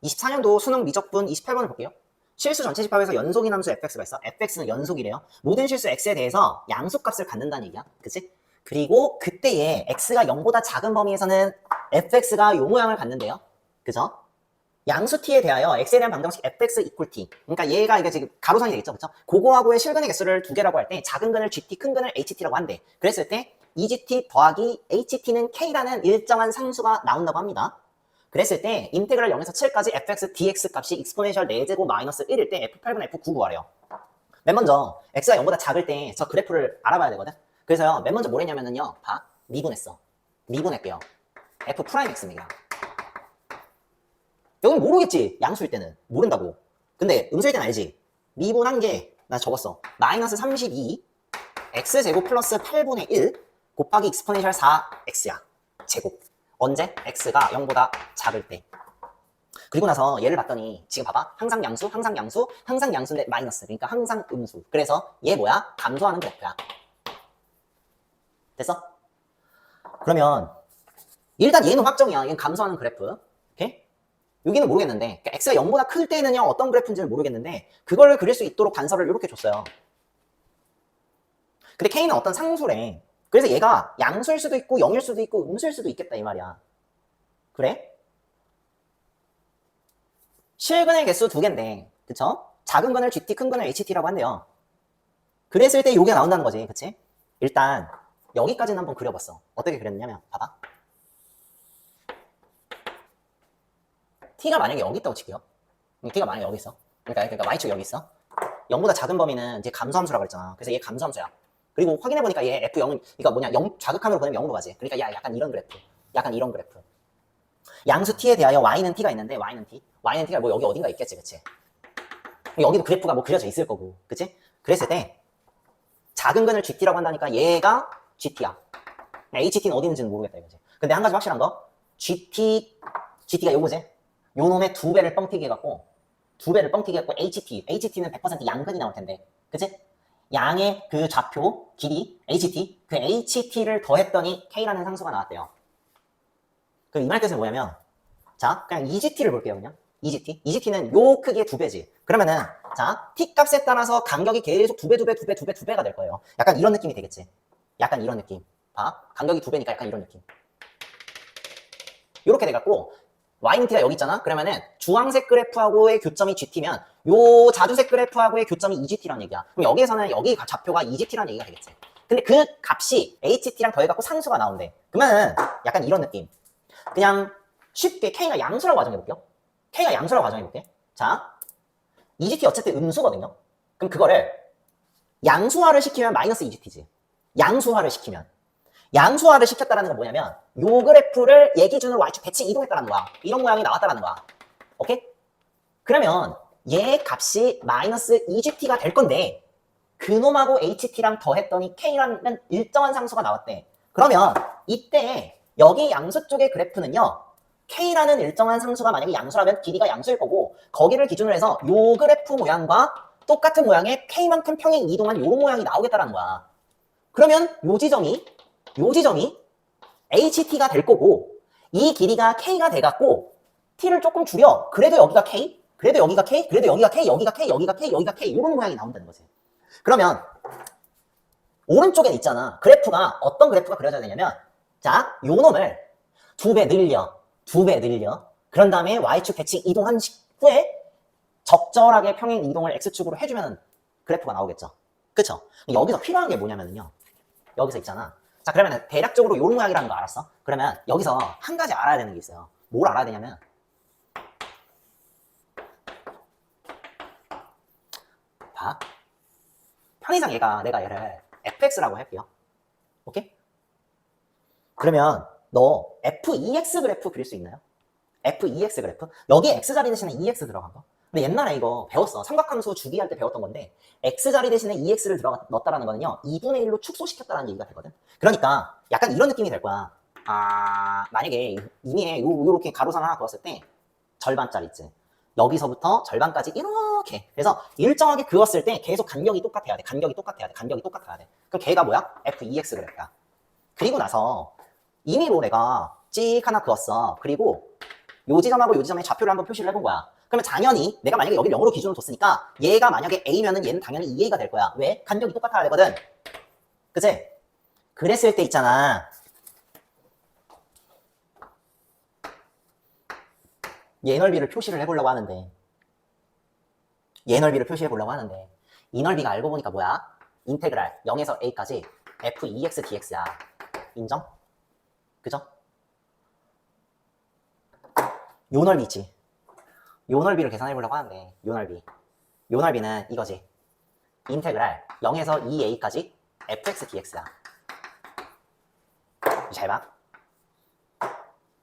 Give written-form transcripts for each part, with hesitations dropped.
24년도 수능 미적분 28번을 볼게요. 실수 전체 집합에서 연속인 함수 fx가 있어. fx는 연속이래요. 모든 실수 x에 대해서 양수값을 갖는다는 얘기야. 그치? 그리고 그때에 x가 0보다 작은 범위에서는 fx가 요 모양을 갖는데요. 그죠? 양수 t에 대하여 x에 대한 방정식 fx equal t. 그러니까 얘가 이게 지금 가로선이 되겠죠. 그쵸? 그거하고의 실근의 개수를 두 개라고 할 때 작은 근을 gt, 큰 근을 ht라고 한대. 그랬을 때 EGT 더하기 HT는 K라는 일정한 상수가 나온다고 합니다. 그랬을 때 인테그랄 0에서 7까지 fx dx 값이 익스포넨셜 4제곱 마이너스 1일 때 f8분 f9 구하래요. 맨 먼저 x가 0보다 작을 때 저 그래프를 알아봐야 되거든. 그래서요 맨 먼저 뭘 했냐면은요 봐 미분했어. 미분할게요. f 프라임 x입니다. 여긴 모르겠지. 양수일 때는 모른다고. 근데 음수일 때는 알지. 미분한 게 나 적었어. 마이너스 32 x제곱 플러스 8분의 1 곱하기 익스포넨셜 4x야. 제곱. 언제? x가 0보다 작을 때. 그리고 나서 얘를 봤더니 지금 봐봐. 항상 양수, 항상 양수, 항상 양수인데 마이너스. 그러니까 항상 음수. 그래서 얘 뭐야? 감소하는 그래프야. 됐어? 그러면 일단 얘는 확정이야. 얘는 감소하는 그래프. 오케이? 여기는 모르겠는데 그러니까 x가 0보다 클 때는요 어떤 그래프인지는 모르겠는데 그걸 그릴 수 있도록 단서를 이렇게 줬어요. 근데 k는 어떤 상수래. 그래서 얘가 양수일 수도 있고 0일 수도 있고 음수일 수도 있겠다 이 말이야. 그래? 실근의 개수 두 개인데 그쵸? 작은 근을 gt, 큰 근을 ht라고 한대요. 그랬을 때 요게 나온다는 거지. 그치? 일단 여기까지는 한번 그려봤어. 어떻게 그렸냐면 봐봐. t가 만약에 여기 있다고 칠게요. t가 만약에 여기 있어. 그러니까 y축 여기 있어. 0보다 작은 범위는 이제 감소함수라고 그랬잖아. 그래서 얘 감소함수야. 그리고 확인해보니까 얘 F0은, 그러니까 뭐냐, 0, 좌극한으로 보내면 0으로 가지. 그러니까 약간 이런 그래프. 약간 이런 그래프. 양수 t에 대하여 y는 t가 있는데, y는 t. y는 t가 뭐 여기 어딘가 있겠지, 그치? 여기도 그래프가 뭐 그려져 있을 거고, 그치? 그랬을 때, 작은 근을 gt라고 한다니까 얘가 gt야. ht는 어디 있는지는 모르겠다, 이거지. 근데 한 가지 확실한 거, gt가 요거지? 요 놈의 두 배를 뻥튀기 해갖고, HT는 100% 양근이 나올 텐데, 그치? 양의 그 좌표, 길이, HT, 그 HT를 더했더니 K라는 상수가 나왔대요. 그럼 이 말 뜻은 뭐냐면, 자, 그냥 EGT를 볼게요, 그냥. EGT. EGT는 요 크기의 두 배지. 그러면은, 자, T 값에 따라서 간격이 계속 두 배가 될 거예요. 약간 이런 느낌이 되겠지. 약간 이런 느낌. 봐. 간격이 두 배니까 약간 이런 느낌. 요렇게 돼갖고, y는 t가 여기 있잖아? 그러면은 주황색 그래프하고의 교점이 gt면 요 자주색 그래프하고의 교점이 egt라는 얘기야. 그럼 여기에서는 여기 좌표가 egt라는 얘기가 되겠지. 근데 그 값이 ht랑 더해갖고 상수가 나온대. 그러면은 약간 이런 느낌. 그냥 쉽게 k가 양수라고 가정해볼게요. k가 양수라고 가정해볼게. 자, egt 어쨌든 음수거든요. 그럼 그거를 양수화를 시키면 마이너스 egt지. 양수화를 시켰다는 건 뭐냐면 요 그래프를 얘 기준으로 y축 대칭 이동했다는 거야. 이런 모양이 나왔다는 거야. 오케이? 그러면 얘 값이 마이너스 EGT가 될 건데 그놈하고 HT랑 더했더니 K라는 일정한 상수가 나왔대. 그러면 이때 여기 양수 쪽의 그래프는요. K라는 일정한 상수가 만약에 양수라면 길이가 양수일 거고 거기를 기준으로 해서 요 그래프 모양과 똑같은 모양의 K만큼 평행 이동한 요런 모양이 나오겠다는 거야. 그러면 요 지점이 HT가 될 거고 이 길이가 K가 돼갖고 T를 조금 줄여. 그래도 여기가 K, 그래도 여기가 K, 그래도 여기가 K, 여기가 K, 여기가 K, 여기가 K 이런 모양이 나온다는 거지. 그러면 오른쪽엔 있잖아. 그래프가 어떤 그래프가 그려져야 되냐면 자, 요 놈을 두 배 늘려. 그런 다음에 Y축 대칭 이동한 후에 적절하게 평행 이동을 X축으로 해주면 그래프가 나오겠죠. 그쵸? 여기서 필요한 게 뭐냐면요. 여기서 있잖아. 자, 그러면 대략적으로 이런 모양이라는 거 알았어? 그러면 여기서 한 가지 알아야 되는 게 있어요. 뭘 알아야 되냐면 봐. 편의상 내가 얘를 fx라고 할게요. 오케이? 그러면 너 f2x 그래프 그릴 수 있나요? f2x 그래프? 여기 x자리 대신에 2x 들어간 거. 근데 옛날에 이거 배웠어. 삼각함수 주기할 때 배웠던 건데 x자리 대신에 2x를 넣었다라는 거는요. 2분의 1로 축소시켰다라는 얘기가 되거든. 그러니까 약간 이런 느낌이 될 거야. 만약에 이미에 요렇게 가로선 하나 그었을 때 절반짜리 있지. 여기서부터 절반까지 이렇게. 그래서 일정하게 그었을 때 계속 간격이 똑같아야 돼. 간격이 똑같아야 돼. 그럼 걔가 뭐야? f2x 그래프야. 그리고 나서 임의로 내가 찍 하나 그었어. 그리고 요 지점하고 요 지점에 좌표를 한번 표시를 해본 거야. 그러면 당연히 내가 만약에 여기를 0으로 기준으로 뒀으니까 얘가 만약에 A면은 얘는 당연히 2A가 될 거야. 왜? 간격이 똑같아야 되거든. 그치? 그랬을 때 있잖아. 얘 넓이를 표시를 해보려고 하는데 얘 넓이를 표시해 보려고 하는데 이 넓이가 알고 보니까 뭐야? 인테그랄 0에서 a까지 f2x dx야. 인정? 그죠? 요 넓이 있지. 요 넓이를 계산해 보려고 하는데 요 넓이는 이거지. 인테그랄 0에서 2a까지 fx dx야. 잘 봐.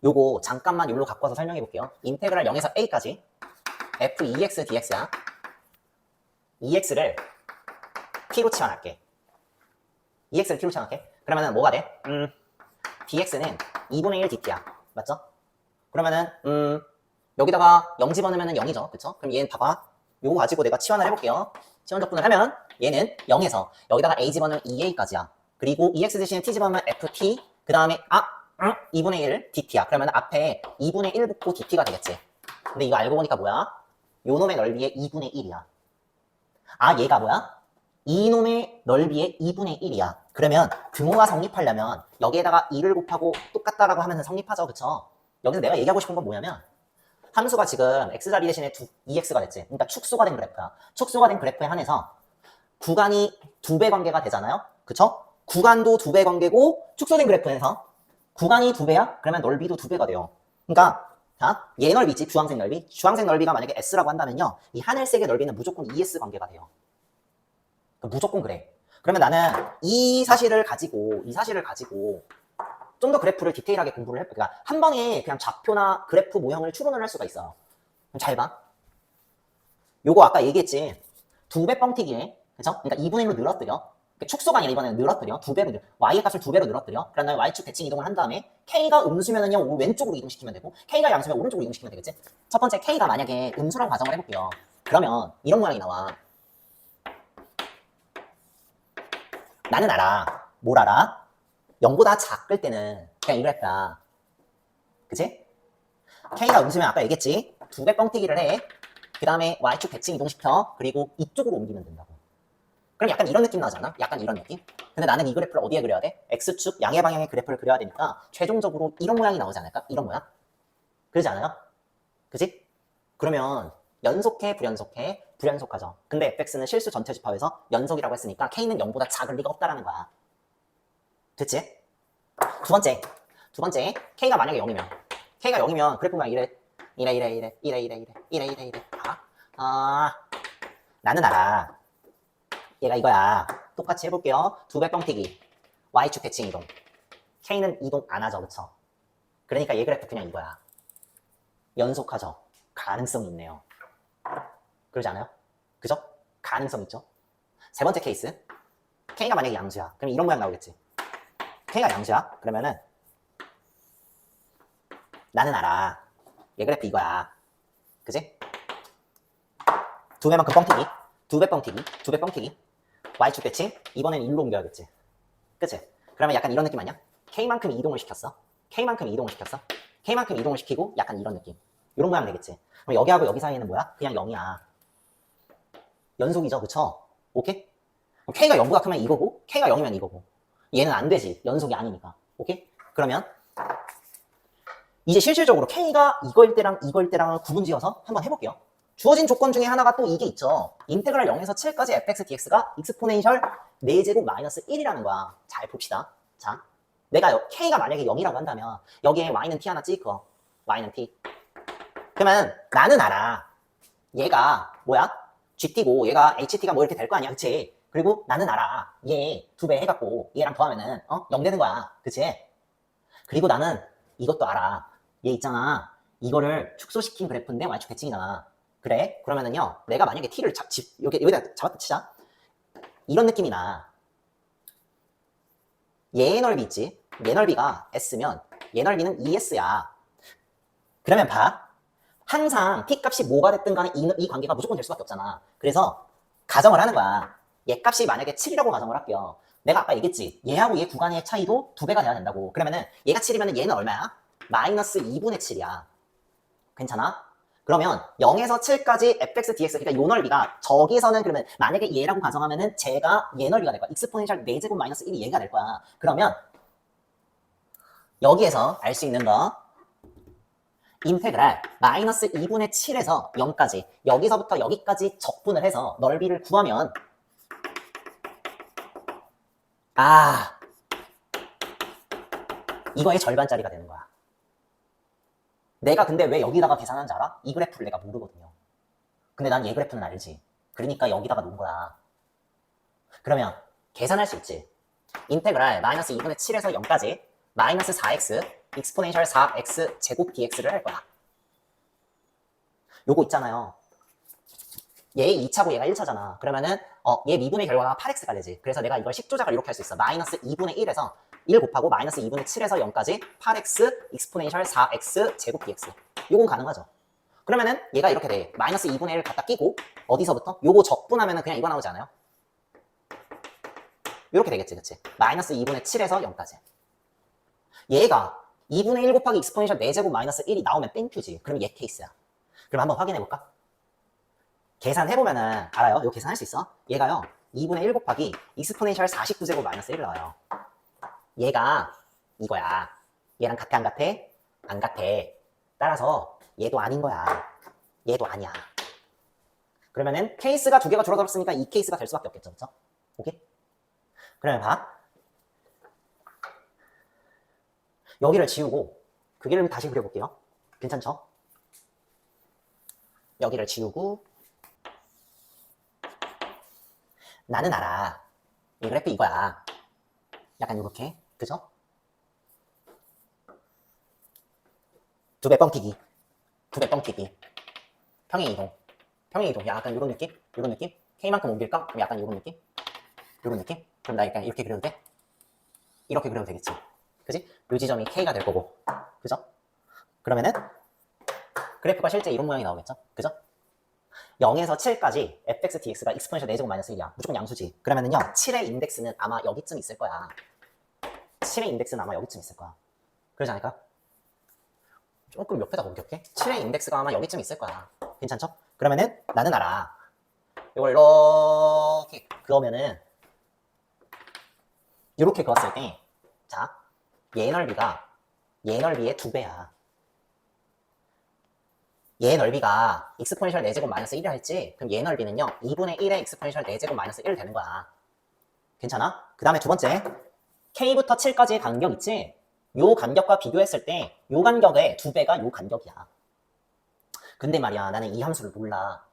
요거 잠깐만 여기로 갖고 와서 설명해 볼게요. 인테그랄 0에서 a까지 f2x dx야. 2x를 t로 치환할게. 2x를 t로 치환할게. 그러면은 뭐가 돼? dx는 2분의 1 dt야. 맞죠? 그러면은 여기다가 0 집어넣으면 0이죠. 그쵸? 그럼 얘는 봐봐. 요거 가지고 내가 치환을 해볼게요. 치환 적분을 하면 얘는 0에서 여기다가 a 집어넣으면 2a까지야. 그리고 2x 대신에 t 집어넣으면 ft 그 다음에 2분의 1 dt야. 그러면 앞에 2분의 1 붙고 dt가 되겠지. 근데 이거 알고 보니까 뭐야? 요 놈의 넓이의 2분의 1이야. 얘가 뭐야? 이놈의 넓이의 2분의 1이야. 그러면 등호가 성립하려면 여기에다가 2를 곱하고 똑같다라고 하면 성립하죠. 그쵸? 여기서 내가 얘기하고 싶은 건 뭐냐면 함수가 지금 x자리 대신에 2x가 됐지. 그러니까 축소가 된 그래프야. 축소가 된 그래프에 한해서 구간이 2배 관계가 되잖아요. 그쵸? 구간도 2배 관계고 축소된 그래프에서 구간이 2배야? 그러면 넓이도 2배가 돼요. 그러니까 자, 얘 넓이 있지. 주황색 넓이. 주황색 넓이가 만약에 S라고 한다면요. 이 하늘색의 넓이는 무조건 ES 관계가 돼요. 무조건 그래. 그러면 나는 이 사실을 가지고 좀 더 그래프를 디테일하게 공부를 해볼게. 그러니까 한 번에 그냥 좌표나 그래프 모형을 추론을 할 수가 있어요. 그럼 잘 봐. 요거 아까 얘기했지. 2배 뻥튀기에, 그쵸? 그러니까 2분의 1로 늘어뜨려. 축소가 아니라 이번에는 늘어뜨려. 2배로 y의 값을 2배로 늘어뜨려. 그런 다음에 y축 대칭 이동을 한 다음에 k가 음수면은요 왼쪽으로 이동시키면 되고 k가 양수면 오른쪽으로 이동시키면 되겠지. 첫 번째 k가 만약에 음수라고 가정을 해볼게요. 그러면 이런 모양이 나와. 나는 알아. 뭘 알아? 0보다 작을 때는 그냥 이걸 했다. 그치? k가 음수면 아까 얘기했지. 2배 뻥튀기를 해. 그 다음에 y축 대칭 이동시켜. 그리고 이쪽으로 옮기면 된다고. 그럼 약간 이런 느낌 나지 않아? 약간 이런 느낌? 근데 나는 이 그래프를 어디에 그려야 돼? x축 양의 방향의 그래프를 그려야 되니까 최종적으로 이런 모양이 나오지 않을까? 이런 모양? 그러지 않아요? 그치? 그러면 연속해, 불연속해? 불연속하죠. 근데 fx는 실수 전체 집합에서 연속이라고 했으니까 k는 0보다 작을 리가 없다라는 거야. 됐지? 두 번째 k가 만약에 0이면 그래프 모양 이래 나는 알아. 얘가 이거야. 똑같이 해볼게요. 2배 뻥튀기. y축 대칭 이동. k는 이동 안 하죠. 그쵸? 그러니까 얘 그래프 그냥 이거야. 연속하죠. 가능성이 있네요. 그러지 않아요? 그죠? 가능성 있죠? 세 번째 케이스. k가 만약에 양수야. 그럼 이런 모양 나오겠지. k가 양수야. 그러면은 나는 알아. 얘 그래프 이거야. 그지? 2배만큼 뻥튀기. 2배 뻥튀기. y축 대칭. 이번엔 1로 옮겨야겠지. 그치? 그러면 약간 이런 느낌 아니야? k만큼 이동을 시켰어. k만큼 이동을 시키고 약간 이런 느낌. 이런 모양 되겠지. 그럼 여기하고 여기 사이에는 뭐야? 그냥 0이야. 연속이죠. 그쵸? 오케이? 그럼 k가 0보다 크면 이거고 k가 0이면 이거고. 얘는 안 되지. 연속이 아니니까. 오케이? 그러면 이제 실질적으로 k가 이거일 때랑 구분지어서 한번 해볼게요. 주어진 조건 중에 하나가 또 이게 있죠. 인테그랄 0에서 7까지 fx dx가 익스포넨셜 4제곱 마이너스 1이라는 거야. 잘 봅시다. 자, 내가 k가 만약에 0이라고 한다면 여기에 y는 t 하나 찍어. y는 t. 그러면 나는 알아. 얘가 뭐야? gt고 얘가 ht가 뭐 이렇게 될 거 아니야. 그치? 그리고 나는 알아. 얘 2배 해갖고 얘랑 더하면은 0 되는 거야. 그치? 그리고 나는 이것도 알아. 얘 있잖아. 이거를 축소시킨 그래프인데 y축 대칭이잖아. 그래? 그러면은요, 내가 만약에 t를 여기다 잡았다 치자. 이런 느낌이 나. 얘 넓이 있지? 얘 넓이가 s면 얘 넓이는 2s야. 그러면 봐. 항상 t 값이 뭐가 됐든 간에 이 관계가 무조건 될 수밖에 없잖아. 그래서 가정을 하는 거야. 얘 값이 만약에 7이라고 가정을 할게요. 내가 아까 얘기했지. 얘하고 얘 구간의 차이도 2배가 돼야 된다고. 그러면은 얘가 7이면 얘는 얼마야? 마이너스 2분의 7이야. 괜찮아? 그러면 0에서 7까지 fx dx, 그러니까 요 넓이가 저기서는 그러면 만약에 얘라고 가정하면은 제가 얘 넓이가 될 거야. 익스포넨셜 4제곱 마이너스 1이 얘가 될 거야. 그러면 여기에서 알 수 있는 거 인테그랄 마이너스 2분의 7에서 0까지, 여기서부터 여기까지 적분을 해서 넓이를 구하면 이거의 절반짜리가 되는 거야. 내가 근데 왜 여기다가 계산하는지 알아? 이 그래프를 내가 모르거든요. 근데 난 얘 그래프는 알지. 그러니까 여기다가 놓은 거야. 그러면 계산할 수 있지. 인테그랄 마이너스 2분의 7에서 0까지 마이너스 4x 익스포넨셜 4x 제곱 dx를 할 거야. 요거 있잖아요. 얘 2차고 얘가 1차잖아. 그러면은 얘 미분의 결과가 8x가 되지. 그래서 내가 이걸 식조작을 이렇게 할 수 있어. 마이너스 2분의 1에서 1 곱하고 마이너스 2분의 7에서 0까지 8x 익스포넨셜 4x 제곱 dx. 요건 가능하죠. 그러면은 얘가 이렇게 돼. 마이너스 2분의 1을 갖다 끼고 어디서부터? 요거 적분하면은 그냥 이거 나오지 않아요? 이렇게 되겠지, 그치? 마이너스 2분의 7에서 0까지. 얘가 2분의 1 곱하기 익스포넨셜 4제곱 마이너스 1이 나오면 땡큐지. 그럼 얘 케이스야. 그럼 한번 확인해볼까? 계산해보면은 알아요? 이거 계산할 수 있어? 얘가요 2분의 1 곱하기 익스포넨셜 49제곱 마이너스 1을 나와요. 얘가 이거야. 얘랑 같아 안 같아? 안 같아. 따라서 얘도 아닌 거야. 얘도 아니야. 그러면은 케이스가 두 개가 줄어들었으니까 이 케이스가 될 수밖에 없겠죠. 그쵸? 오케이? 그러면 봐. 여기를 지우고 그 길을 다시 그려볼게요. 괜찮죠? 여기를 지우고 나는 알아. 이 그래프 이거야. 약간 이렇게. 그죠? 두 배 뻥튀기. 두 배 뻥튀기. 평행 이동. 평행 이동. 약간 이런 느낌? 이런 느낌? K만큼 옮길까? 그럼 약간 이런 느낌? 이런 느낌? 그럼 나 약간 이렇게 그려도 돼? 이렇게 그려도 되겠지. 그지? 요 지점이 K가 될 거고. 그죠? 그러면은 그래프가 실제 이런 모양이 나오겠죠? 그죠? 0에서 7까지 fx dx가 익스포넨셜 4제곱 마이너스 1이야. 무조건 양수지. 그러면은요 7의 인덱스는 아마 여기쯤 있을 거야. 7의 인덱스는 아마 여기쯤 있을 거야. 그러지 않을까? 조금 옆에다 공격해. 7의 인덱스가 아마 여기쯤 있을 거야. 괜찮죠? 그러면은 나는 알아. 이걸 이렇게 그으면은 이렇게 그었을 때 자, 얘 넓이가 얘 넓이의 2배야. 얘 넓이가 익스포넨셜 4제곱 마이너스 1을 할지 그럼 얘 넓이는요 2분의 1의 익스포넨셜 4제곱 마이너스 1 되는 거야. 괜찮아? 그 다음에 두 번째 K부터 7까지의 간격 있지? 요 간격과 비교했을 때 요 간격의 2배가 요 간격이야. 근데 말이야 나는 이 함수를 몰라.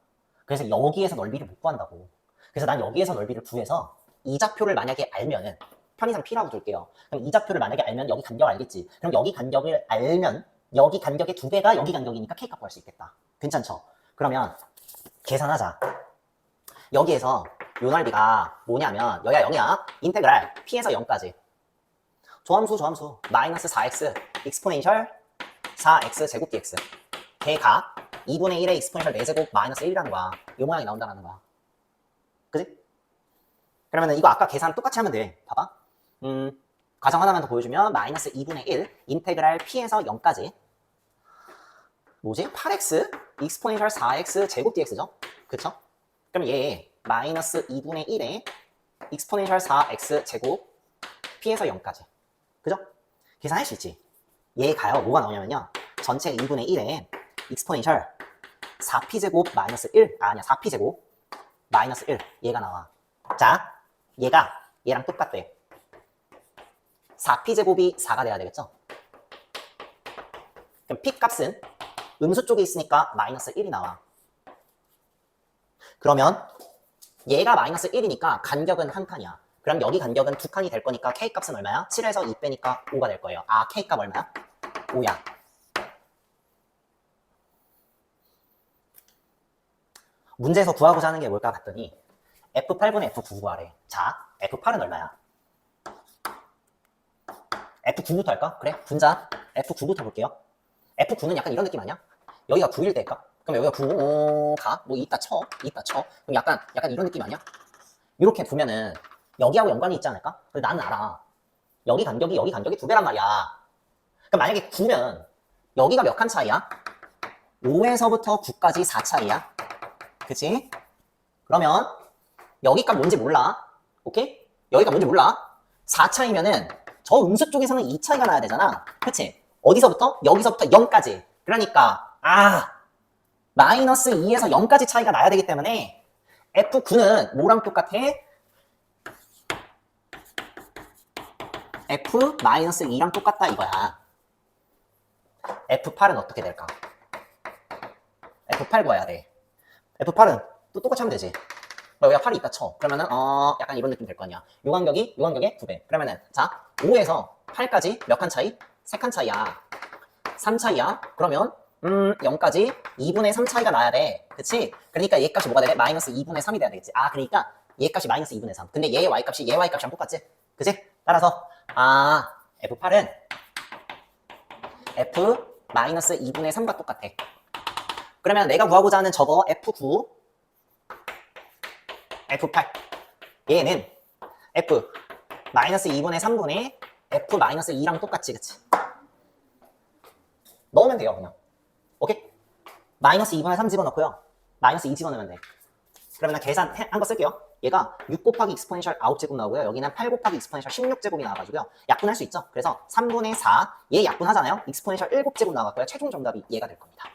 그래서 여기에서 넓이를 못 구한다고. 그래서 난 여기에서 넓이를 구해서 이 좌표를 만약에 알면은 편의상 P라고 둘게요. 그럼 이 좌표를 만약에 알면 여기 간격을 알겠지. 그럼 여기 간격을 알면 여기 간격의 2배가 여기 간격이니까 K값 구할 수 있겠다. 괜찮죠? 그러면 계산하자. 여기에서 요 넓이가 뭐냐면 여기가 0이야. 인테그랄 P에서 0까지 조함수 마이너스 4x 익스포넨셜 4x 제곱 dx 걔가 2분의 1의 익스포넨셜 4제곱 마이너스 1이라는 거야. 요 모양이 나온다는 거야. 그지? 그러면 이거 아까 계산 똑같이 하면 돼. 봐봐. 과정 하나만 더 보여주면 마이너스 2분의 1 인테그랄 P에서 0까지 뭐지? 8x 익스포넨셜 4x 제곱 dx죠? 그쵸? 그럼 얘 마이너스 2분의 1에 익스포넨셜 4x 제곱 P에서 0까지 그죠? 계산할 수 있지. 얘 가요. 뭐가 나오냐면요 전체 2분의 1에 익스포넨셜 4p제곱 마이너스 1 아니야 4p제곱 마이너스 1 얘가 나와. 자 얘가 얘랑 똑같대. 4p제곱이 4가 돼야 되겠죠? 그럼 p값은 음수 쪽에 있으니까 마이너스 1이 나와. 그러면 얘가 마이너스 1이니까 간격은 한 칸이야. 그럼 여기 간격은 두 칸이 될 거니까 K값은 얼마야? 7에서 2 빼니까 5가 될 거예요. 아 K값 얼마야? 5야. 문제에서 구하고자 하는 게 뭘까 봤더니 F8분의 F9 구하래. 자, F8은 얼마야? F9부터 할까? 그래, 분자 F9부터 볼게요. F9는 약간 이런 느낌 아니야? 여기가 9일 때일까? 그럼 여기가 9가 뭐 이따 쳐. 그럼 약간 이런 느낌 아니야? 이렇게 두면은 여기하고 연관이 있지 않을까? 근데 나는 알아. 여기 간격이 2배란 말이야. 그럼 만약에 9면 여기가 몇 칸 차이야? 5에서부터 9까지 4 차이야. 그치? 그러면 여기 값 뭔지 몰라. 오케이? 여기 값 뭔지 몰라. 4 차이면은 저 음수 쪽에서는 2 차이가 나야 되잖아. 그치? 어디서부터? 여기서부터 0까지. 그러니까 마이너스 2에서 0까지 차이가 나야 되기 때문에 F9는 뭐랑 똑같아? F-2랑 똑같다 이거야. F8은 어떻게 될까? F8 구해야 돼. F8은 또 똑같이 하면 되지. 여기가 8이 있다 쳐. 그러면은 약간 이런 느낌 될 거 아니야. 요 간격의 2배. 그러면은 자 5에서 8까지 몇 칸 차이? 3칸 차이야. 3 차이야. 그러면 0까지 2분의 3 차이가 나야 돼. 그치? 그러니까 얘 값이 뭐가 돼야 돼? 마이너스 2분의 3이 돼야 되겠지. 그러니까 얘 값이 마이너스 2분의 3. 근데 얘의 y 값이랑 똑같지? 그치? 따라서 F8은 F-2분의 3과 똑같아. 그러면 내가 구하고자 하는 저거 F9, F8 얘는 F-2분의 3분의 F-2랑 똑같지, 그치? 넣으면 돼요, 그냥. 오케이? 마이너스 2분의 3 집어넣고요. 마이너스 2 집어넣으면 돼. 그러면 계산한 거 쓸게요. 얘가 6 곱하기 익스포넨셜 9제곱 나오고요. 여기는 8 곱하기 익스포넨셜 16제곱이 나와가지고요. 약분할 수 있죠. 그래서 3분의 4, 얘 약분하잖아요. 익스포넨셜 7제곱 나왔고요. 최종 정답이 얘가 될 겁니다.